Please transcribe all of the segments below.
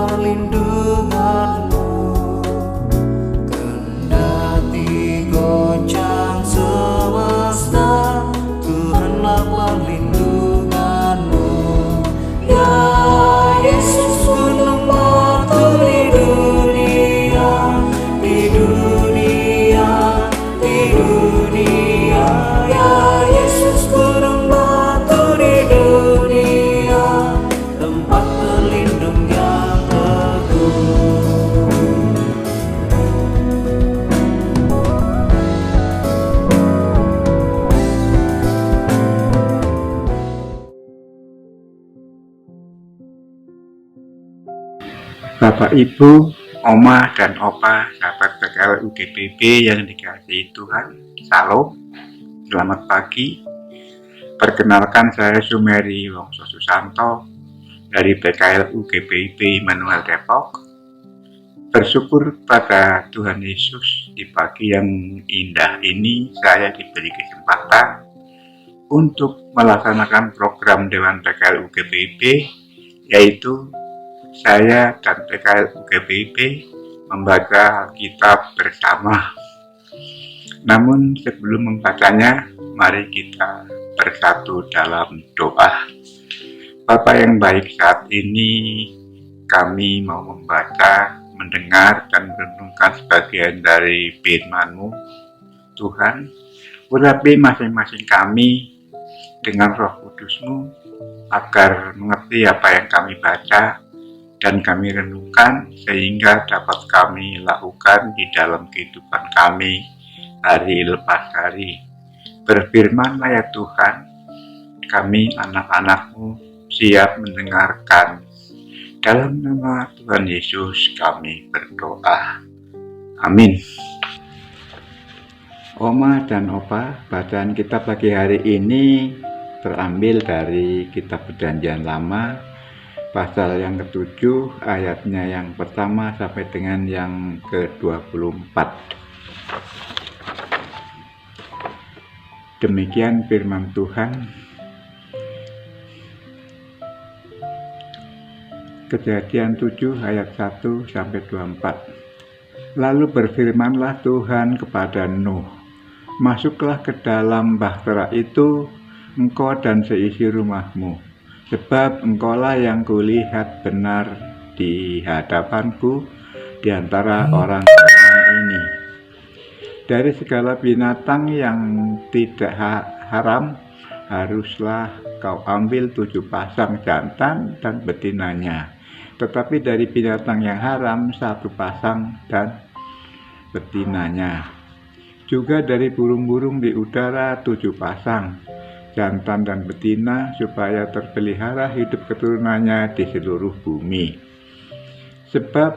perlindunganmu. Kendati goncang semesta, Tuhanlah perlindunganmu. Ya Yesus, gunung batu di dunia, di dunia, di dunia. Ya Yesus, gunung batu di dunia, tempat berlindung yang teguh. Bapak, Ibu, Oma, dan Opa, sahabat PKL UGBB yang dikasihi Tuhan, Salam, selamat pagi. Perkenalkan, saya Sumeri Wongso Susanto dari PKL UGBB Immanuel Depok. Bersyukur pada Tuhan Yesus, di pagi yang indah ini saya diberi kesempatan untuk melaksanakan program Dewan PKL UGBB, yaitu saya dan PKL UGBB membaca Alkitab bersama. Namun sebelum membacanya, mari kita bersatu dalam doa. Bapa yang baik, saat ini kami mau membaca, mendengar, dan merenungkan sebagian dari firman-Mu. Tuhan, urapi masing-masing kami dengan Roh Kudus-Mu, agar mengerti apa yang kami baca dan kami renungkan, sehingga dapat kami lakukan di dalam kehidupan kami hari lepas hari. Berfirman-Lah ya Tuhan, kami anak-anak-Mu siap mendengarkan. Dalam nama Tuhan Yesus kami berdoa. Amin. Oma dan Opa, bacaan kita pagi hari ini terambil dari Kitab Perjanjian Lama, pasal yang ke-7, ayatnya yang pertama sampai dengan yang ke-24. Demikian firman Tuhan. Kejadian 7 ayat 1 sampai 24. Lalu berfirmanlah Tuhan kepada Nuh, masuklah ke dalam bahtera itu, engkau dan seisi rumahmu, sebab engkaulah yang kulihat benar di hadapanku di antara orang ini. Dari segala binatang yang tidak haram, haruslah kau ambil 7 pasang jantan dan betinanya. Tetapi dari binatang yang haram, 1 pasang dan betinanya. Juga dari burung-burung di udara 7 pasang, jantan dan betina, supaya terpelihara hidup keturunannya di seluruh bumi. Sebab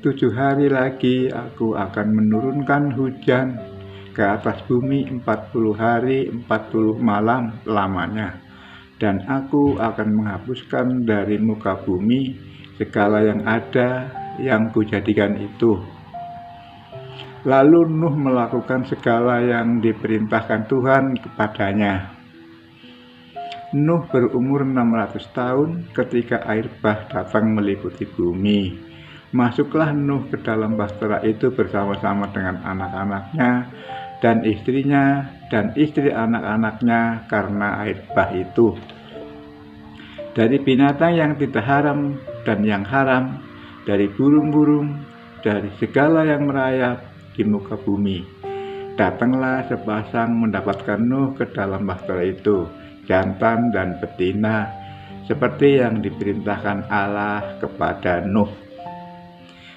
7 hari lagi aku akan menurunkan hujan ke atas bumi 40 hari 40 malam lamanya, dan aku akan menghapuskan dari muka bumi segala yang ada yang kujadikan itu. Lalu Nuh melakukan segala yang diperintahkan Tuhan kepadanya. Nuh berumur 600 tahun ketika air bah datang meliputi bumi. Masuklah Nuh ke dalam bahtera itu bersama-sama dengan anak-anaknya dan istrinya dan istri anak-anaknya karena air bah itu. Dari binatang yang tidak haram dan yang haram, dari burung-burung, dari segala yang merayap di muka bumi, datanglah sepasang mendapatkan Nuh ke dalam bahtera itu, jantan dan betina, seperti yang diperintahkan Allah kepada Nuh.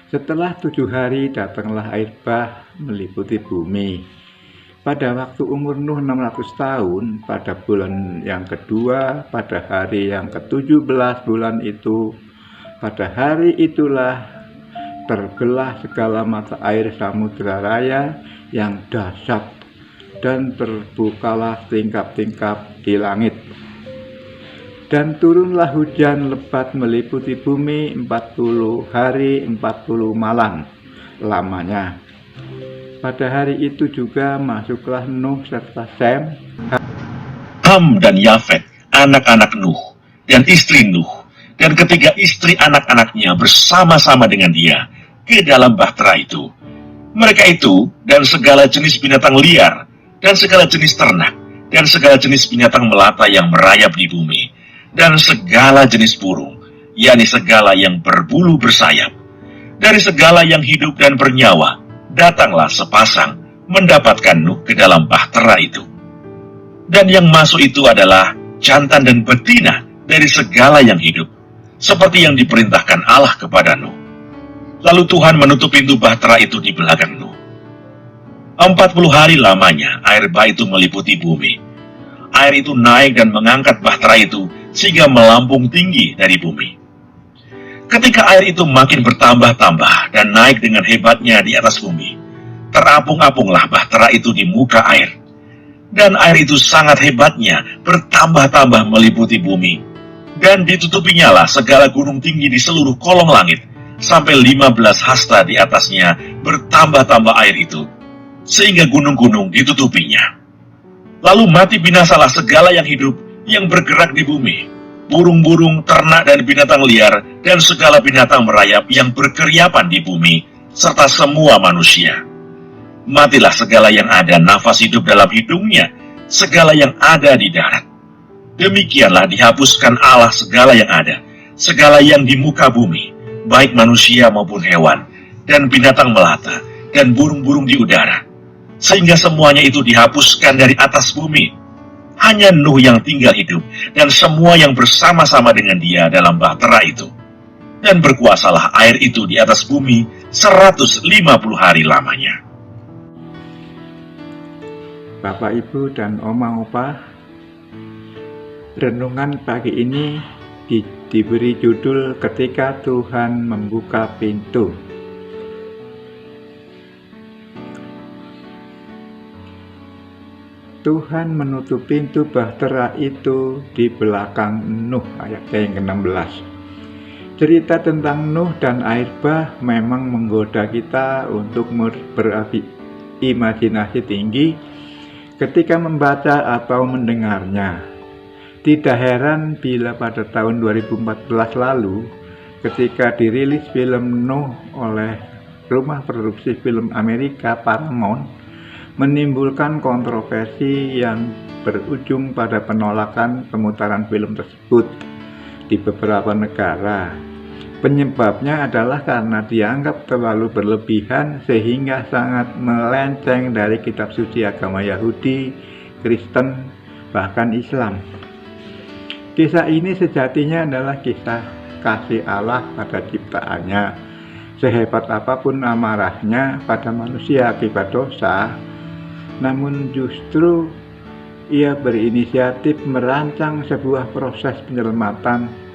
Setelah 7 hari datanglah air bah meliputi bumi. Pada waktu umur Nuh 600 tahun, pada bulan yang kedua, pada hari yang ke-17 bulan itu, pada hari itulah terbelah segala mata air samudera raya yang dahsyat, dan terbukalah tingkap-tingkap di langit. Dan turunlah hujan lebat meliputi bumi 40 hari 40 malam lamanya. Pada hari itu juga masuklah Nuh serta Sem, Ham dan Yafet, anak-anak Nuh, dan istri Nuh, dan ketiga istri anak-anaknya bersama-sama dengan dia ke dalam bahtera itu. Mereka itu dan segala jenis binatang liar, dan segala jenis ternak, dan segala jenis binatang melata yang merayap di bumi, dan segala jenis burung, yakni segala yang berbulu bersayap. Dari segala yang hidup dan bernyawa, datanglah sepasang mendapatkan Nuh ke dalam bahtera itu. Dan yang masuk itu adalah jantan dan betina dari segala yang hidup, seperti yang diperintahkan Allah kepada Nuh. Lalu Tuhan menutup pintu bahtera itu di belakang Nuh. 40 hari lamanya air bah itu meliputi bumi. Air itu naik dan mengangkat bahtera itu sehingga melambung tinggi dari bumi. Ketika air itu makin bertambah-tambah dan naik dengan hebatnya di atas bumi, terapung-apunglah bahtera itu di muka air. Dan air itu sangat hebatnya bertambah-tambah meliputi bumi. Dan ditutupinya lah segala gunung tinggi di seluruh kolong langit, sampai 15 hasta di atasnya bertambah-tambah air itu, sehingga gunung-gunung ditutupinya. Lalu mati binasalah segala yang hidup yang bergerak di bumi, burung-burung, ternak dan binatang liar, dan segala binatang merayap yang berkeriapan di bumi, serta semua manusia. Matilah segala yang ada nafas hidup dalam hidungnya, segala yang ada di darat. Demikianlah dihapuskan Allah segala yang ada, segala yang di muka bumi, baik manusia maupun hewan, dan binatang melata, dan burung-burung di udara, sehingga semuanya itu dihapuskan dari atas bumi. Hanya Nuh yang tinggal hidup, dan semua yang bersama-sama dengan dia dalam bahtera itu. Dan berkuasalah air itu di atas bumi 150 hari lamanya. Bapak, Ibu, dan Oma Opa, renungan pagi ini diberi judul Ketika Tuhan Membuka Pintu. Tuhan menutup pintu bahtera itu di belakang Nuh, ayat yang ke-16. Cerita tentang Nuh dan air bah memang menggoda kita untuk berimajinasi tinggi ketika membaca atau mendengarnya. Tidak heran bila pada tahun 2014 lalu, ketika dirilis film Nuh oleh rumah produksi film Amerika Paramount, menimbulkan kontroversi yang berujung pada penolakan pemutaran film tersebut di beberapa negara. Penyebabnya adalah karena dianggap terlalu berlebihan sehingga sangat melenceng dari kitab suci agama Yahudi, Kristen, bahkan Islam. Kisah ini sejatinya adalah kisah kasih Allah pada ciptaannya. Sehebat apapun amarahnya pada manusia akibat dosa, namun justru ia berinisiatif merancang sebuah proses penyelamatan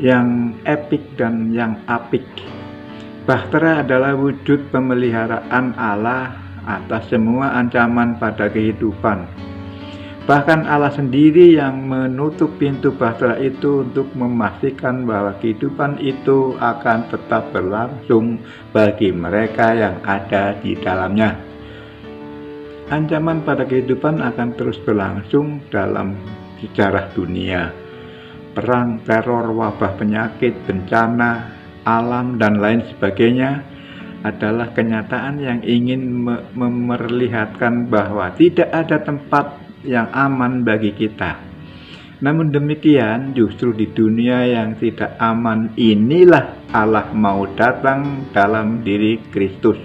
yang epik dan yang apik. Bahtera adalah wujud pemeliharaan Allah atas semua ancaman pada kehidupan. Bahkan Allah sendiri yang menutup pintu bahtera itu untuk memastikan bahwa kehidupan itu akan tetap berlangsung bagi mereka yang ada di dalamnya. Ancaman pada kehidupan akan terus berlangsung dalam sejarah dunia. Perang, teror, wabah, penyakit, bencana, alam, dan lain sebagainya adalah kenyataan yang ingin memperlihatkan bahwa tidak ada tempat yang aman bagi kita. Namun demikian, justru di dunia yang tidak aman inilah Allah mau datang dalam diri Kristus.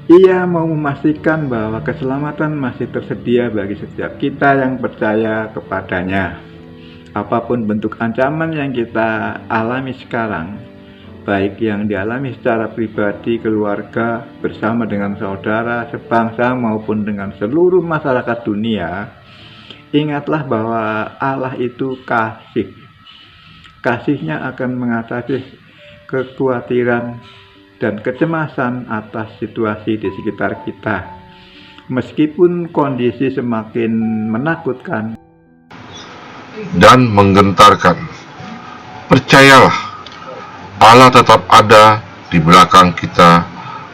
Ia mau memastikan bahwa keselamatan masih tersedia bagi setiap kita yang percaya kepadanya. Apapun bentuk ancaman yang kita alami sekarang, baik yang dialami secara pribadi, keluarga, bersama dengan saudara, sebangsa, maupun dengan seluruh masyarakat dunia, ingatlah bahwa Allah itu kasih. Kasih-Nya akan mengatasi kekhawatiran dan kecemasan atas situasi di sekitar kita. Meskipun kondisi semakin menakutkan dan menggentarkan, percayalah, Allah tetap ada di belakang kita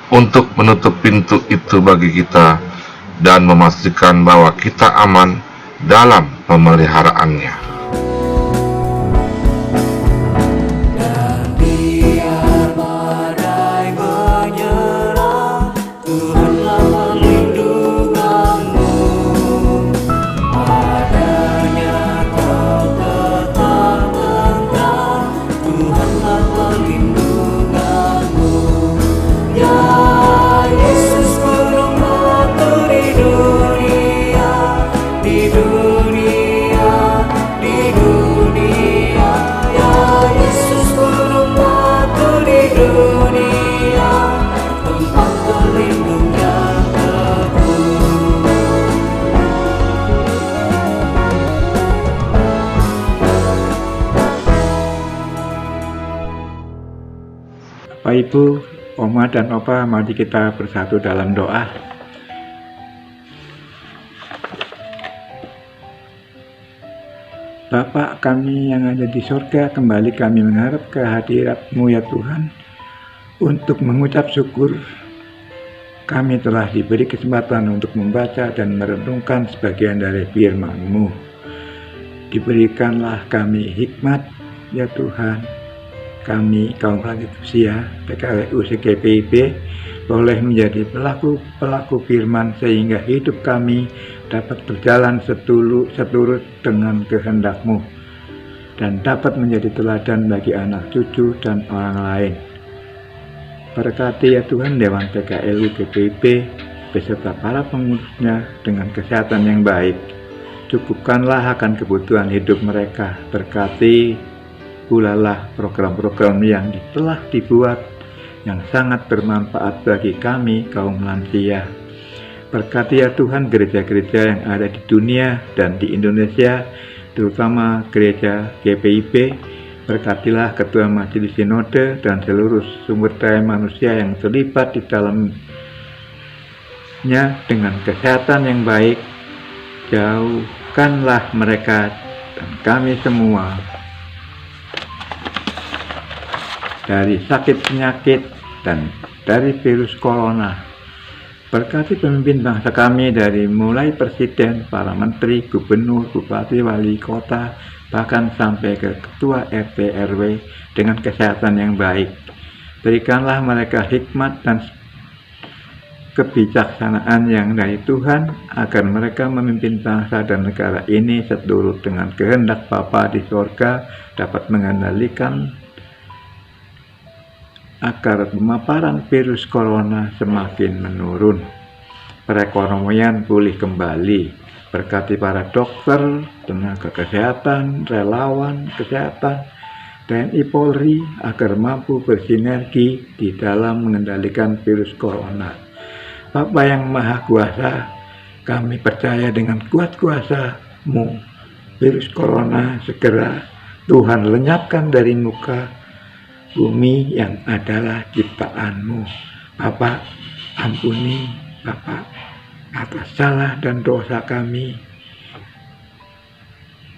untuk menutup pintu itu bagi kita dan memastikan bahwa kita aman dalam pemeliharaannya. Bapak Ibu, Oma dan Opa, mari kita bersatu dalam doa. Bapa kami yang ada di surga, kembali kami mengharap kehadirat-Mu ya Tuhan, untuk mengucap syukur. Kami telah diberi kesempatan untuk membaca dan merenungkan sebagian dari firman-Mu. Diberikanlah kami hikmat ya Tuhan. Kami kaum lanjut usia PKWU GPIB boleh menjadi pelaku firman sehingga hidup kami dapat berjalan seturut dengan kehendak-Mu dan dapat menjadi teladan bagi anak cucu dan orang lain. Berkati ya Tuhan Dewan PKLU GPIB beserta para pengurusnya dengan kesehatan yang baik. Cukupkanlah akan kebutuhan hidup mereka. Berkati pulalah program-program yang telah dibuat yang sangat bermanfaat bagi kami kaum lansia. Berkati ya Tuhan gereja-gereja yang ada di dunia dan di Indonesia, terutama gereja GPIB. Berkatilah Ketua Majelis Sinode dan seluruh sumber daya manusia yang terlibat di dalamnya dengan kesehatan yang baik. Jauhkanlah mereka dan kami semua dari sakit penyakit dan dari virus corona. Berkati pemimpin bangsa kami dari mulai presiden, para menteri, gubernur, bupati, wali kota, bahkan sampai ke ketua RT RW dengan kesehatan yang baik. Berikanlah mereka hikmat dan kebijaksanaan yang dari Tuhan agar mereka memimpin bangsa dan negara ini seturut dengan kehendak Bapa di sorga, dapat mengendalikan agar pemaparan virus corona semakin menurun. Perekonomian pulih kembali. Berkati para dokter, tenaga kesehatan, relawan kesehatan, TNI Polri agar mampu bersinergi di dalam mengendalikan virus corona. Bapa yang Maha Kuasa, kami percaya dengan kuat kuasa-Mu, virus corona segera Tuhan lenyapkan dari muka bumi yang adalah ciptaan-Mu. Bapa, ampuni Bapa atas salah dan dosa kami.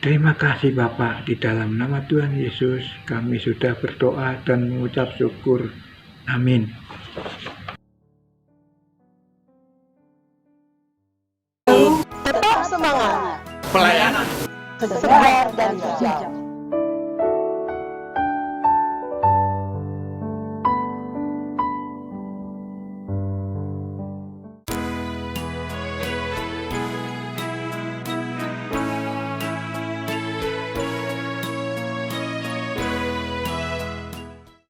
Terima kasih Bapa, di dalam nama Tuhan Yesus kami sudah berdoa dan mengucap syukur. Amin. Tetap semangat, Pelayanan sebar dan bijak.